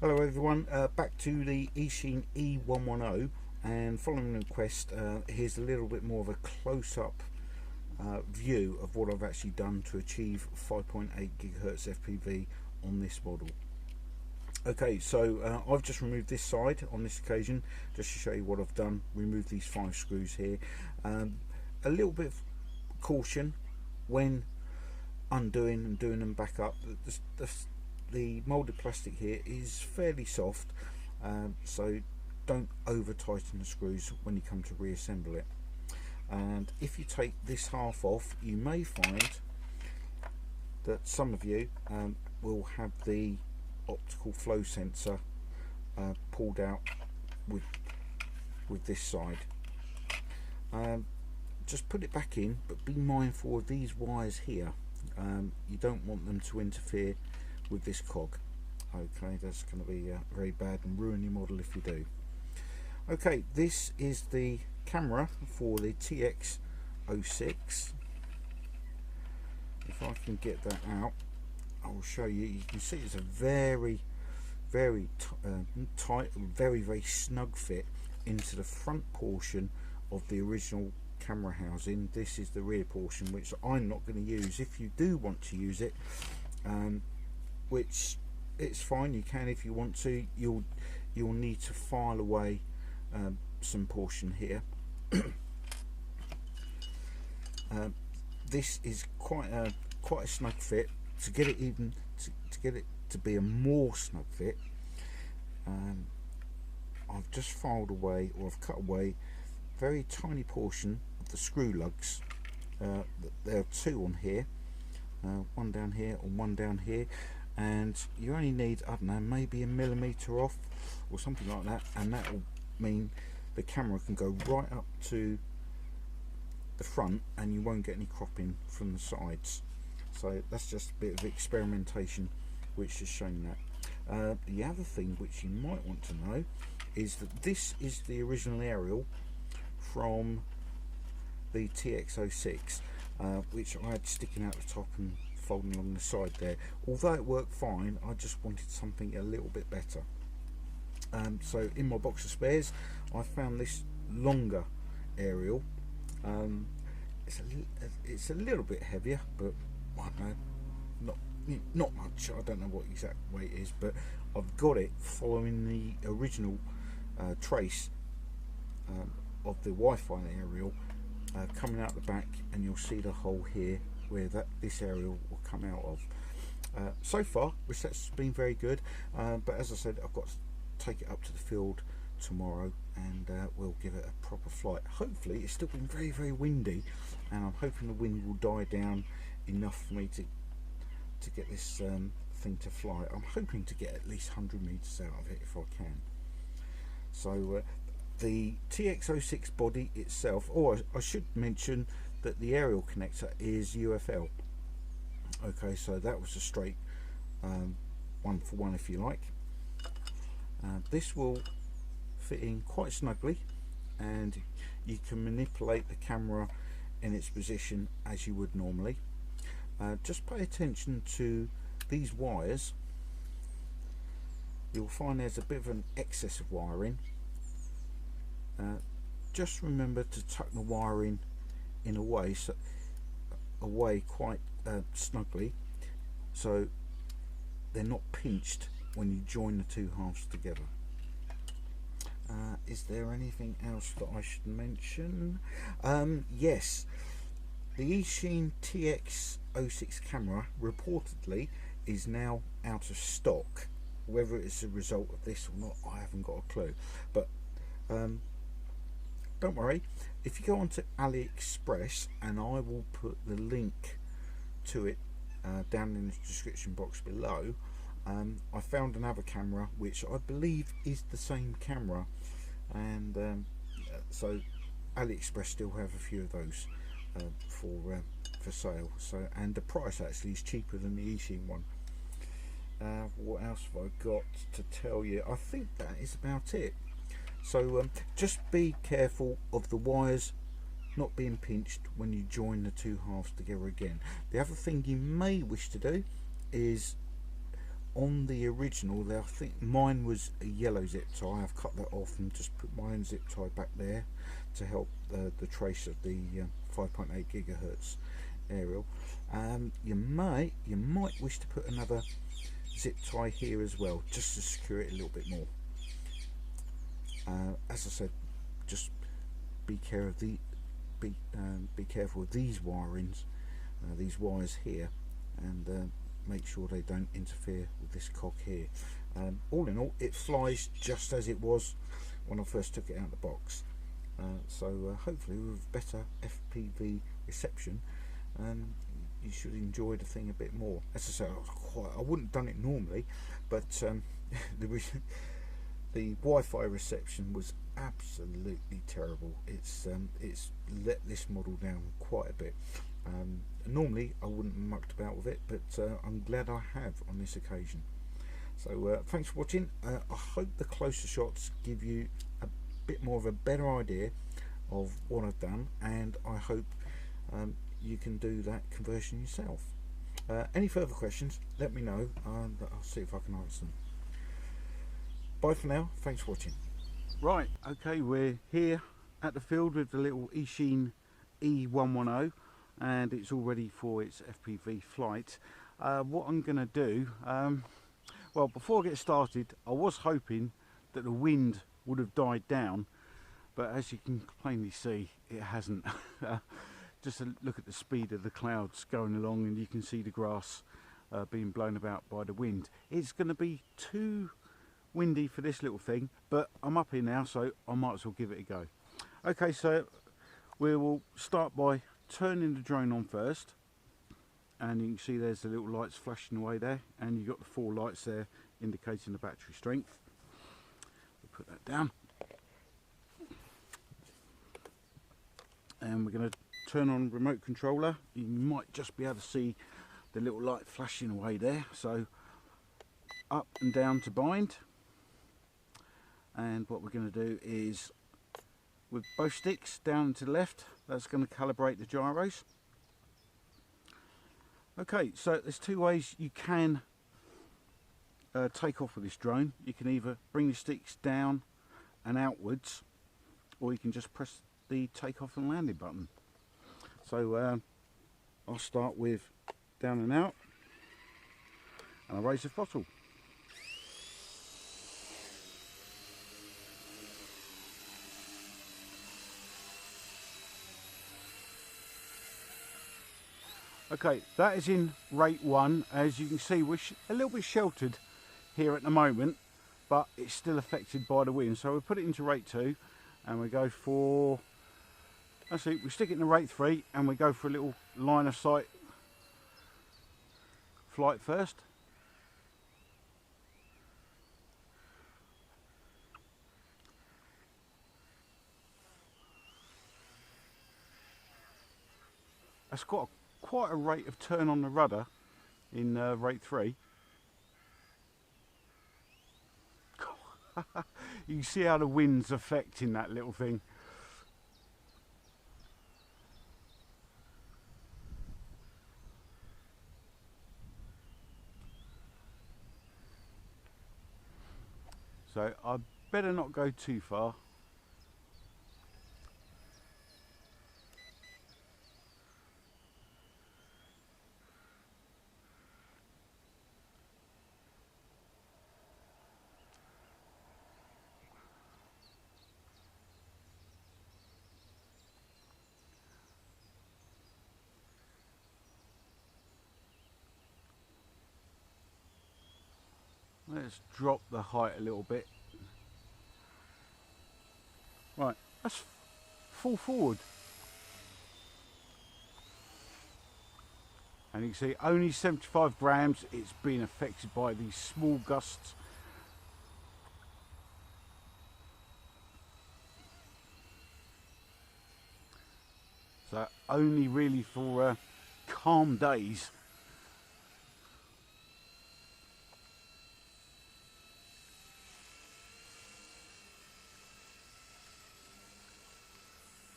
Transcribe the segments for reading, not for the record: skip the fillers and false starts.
Hello everyone, back to the Eachine E110, and following the request, here's a little bit more of a close-up view of what I've actually done to achieve 5.8 gigahertz FPV on this model. Okay, so I've just removed this side on this occasion, just to show you what I've done. Removed these 5 screws here. A little bit of caution when undoing and doing them back up. The moulded plastic here is fairly soft, so don't over tighten the screws when you come to reassemble it. And if you take this half off, you may find that some of you will have the optical flow sensor pulled out with this side. Just put it back in, but be mindful of these wires here. You don't want them to interfere with this cog. Okay, that's going to be very bad and ruin your model if you do. Okay, this is the camera for the TX06. If I can get that out, I will show you. You can see it's a very tight, very snug fit into the front portion of the original camera housing. This is the rear portion, which I'm not going to use. If you do want to use it, which it's fine, you can if you want to. You'll need to file away some portion here. This is quite a snug fit. To get it even to get it to be a more snug fit, I've just filed away, or I've cut away a very tiny portion of the screw lugs. There are 2 on here, one down here and one down here, and you only need, I don't know, maybe 1 millimeter off or something like that, and that will mean the camera can go right up to the front and you won't get any cropping from the sides. So that's just a bit of experimentation which has shown that. The other thing which you might want to know is that this is the original aerial from the TX06, which I had sticking out the top and folding along the side there. Although it worked fine, I just wanted something a little bit better. So in my box of spares, I found this longer aerial. It's a little bit heavier, but I don't know, not much. I don't know what exact weight it is, but I've got it following the original trace of the Wi-Fi aerial coming out the back, and you'll see the hole here where this aerial will come out of. So far reception's been very good, but as I said, I've got to take it up to the field tomorrow, and we'll give it a proper flight. Hopefully, it's still been very windy, and I'm hoping the wind will die down enough for me to get this thing to fly. I'm hoping to get at least 100 meters out of it if I can. So the TX06 body itself, I should mention that the aerial connector is UFL. Okay, so that was a straight 1-for-1 if you like. This will fit in quite snugly, and you can manipulate the camera in its position as you would normally. Just pay attention to these wires. You'll find there's a bit of an excess of wiring. Just remember to tuck the wiring in away quite snugly, so they're not pinched when you join the 2 halves together. Is there anything else that I should mention? Yes, the Eachine TX06 camera reportedly is now out of stock. Whether it's a result of this or not, I haven't got a clue. But don't worry, if you go onto AliExpress, and I will put the link to it down in the description box below, I found another camera which I believe is the same camera, and so AliExpress still have a few of those for sale. So, and the price actually is cheaper than the Eachine one. What else have I got to tell you? I think that is about it. So just be careful of the wires not being pinched when you join the 2 halves together again. The other thing you may wish to do is on the original, I think mine was a yellow zip tie. I've cut that off and just put my own zip tie back there to help the trace of the 5.8 gigahertz aerial. You might wish to put another zip tie here as well, just to secure it a little bit more. As I said, just be careful of these wirings, these wires here, and make sure they don't interfere with this cog here. All in all, it flies just as it was when I first took it out of the box. So hopefully with better FPV reception, you should enjoy the thing a bit more. As I said, I wouldn't have done it normally, but the Wi-Fi reception was absolutely terrible. It's let this model down quite a bit. Normally I wouldn't have mucked about with it, but I'm glad I have on this occasion. So thanks for watching. I hope the closer shots give you a bit more of a better idea of what I've done, and I hope you can do that conversion yourself. Any further questions, let me know, and I'll see if I can answer them. Bye for now, thanks for watching. Right, okay, we're here at the field with the little Eachine E110, and it's all ready for its FPV flight. What I'm going to do, well, before I get started, I was hoping that the wind would have died down, but as you can plainly see, it hasn't. Just a look at the speed of the clouds going along, and you can see the grass being blown about by the wind. It's going to be too windy for this little thing, but I'm up here now, so I might as well give it a go. Okay, so we will start by turning the drone on first, and you can see there's the little lights flashing away there, and you've got the 4 lights there indicating the battery strength. We'll put that down, and we're going to turn on remote controller. You might just be able to see the little light flashing away there, so up and down to bind. And what we're going to do is, with both sticks down and to the left, that's going to calibrate the gyros. Okay, so there's 2 ways you can take off with this drone. You can either bring the sticks down and outwards, or you can just press the takeoff and landing button. So I'll start with down and out, and I'll raise the throttle. Okay, that is in rate 1. As you can see, we're a little bit sheltered here at the moment, but it's still affected by the wind. So we'll put it into rate 2, and we go for, actually we stick it in rate 3, and we go for a little line of sight flight first. That's quite a rate of turn on the rudder in rate 3. You can see how the wind's affecting that little thing. So I better not go too far. Let's drop the height a little bit. Right, that's full forward. And you can see only 75 grams. It's been affected by these small gusts. So only really for calm days.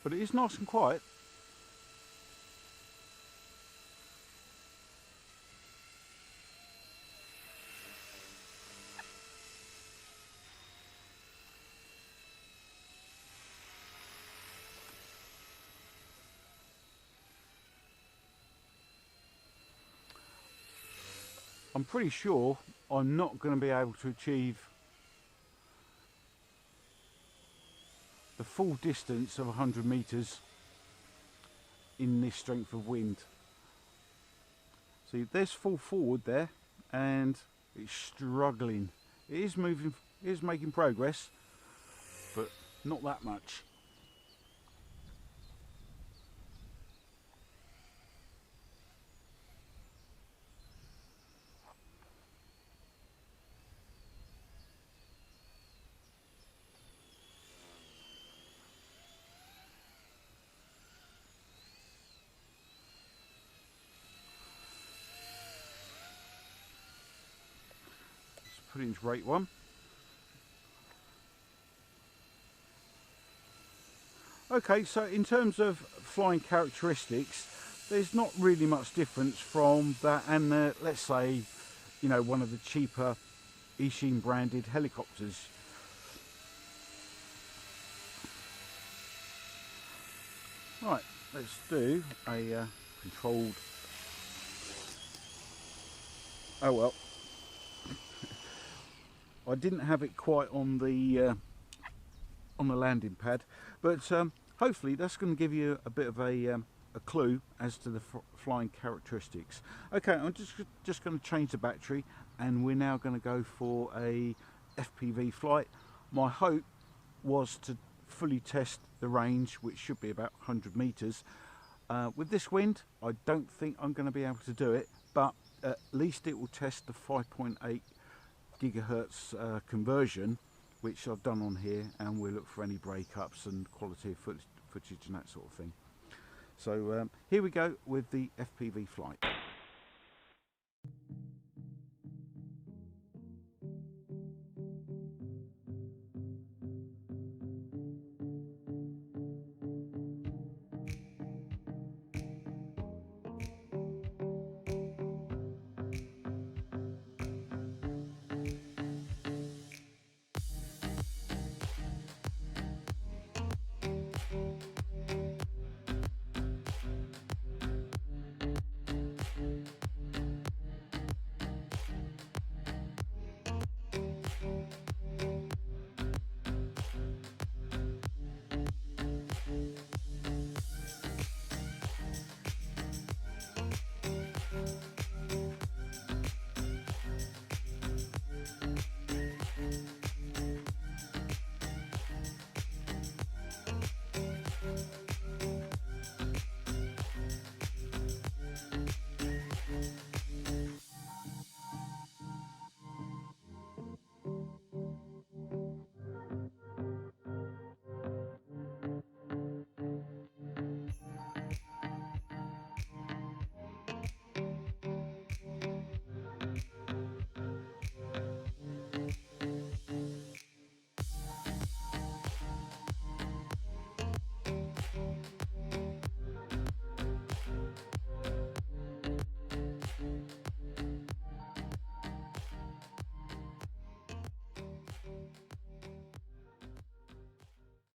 But it is nice and quiet. I'm pretty sure I'm not going to be able to achieve the full distance of 100 meters in this strength of wind. See, there's full forward there, and it's struggling. It is moving, it is making progress, but not that much. Put into rate 1. Okay, so in terms of flying characteristics, there's not really much difference from that and let's say, you know, one of the cheaper Eachine branded helicopters. Right, let's do a controlled. Oh well. I didn't have it quite on the landing pad, but hopefully that's going to give you a bit of a clue as to the flying characteristics. Okay, I'm just going to change the battery, and we're now going to go for a FPV flight. My hope was to fully test the range, which should be about 100 meters. With this wind, I don't think I'm going to be able to do it, but at least it will test the 5.8 gigahertz conversion, which I've done on here, and we'll look for any breakups and quality of footage and that sort of thing. So here we go with the FPV flight.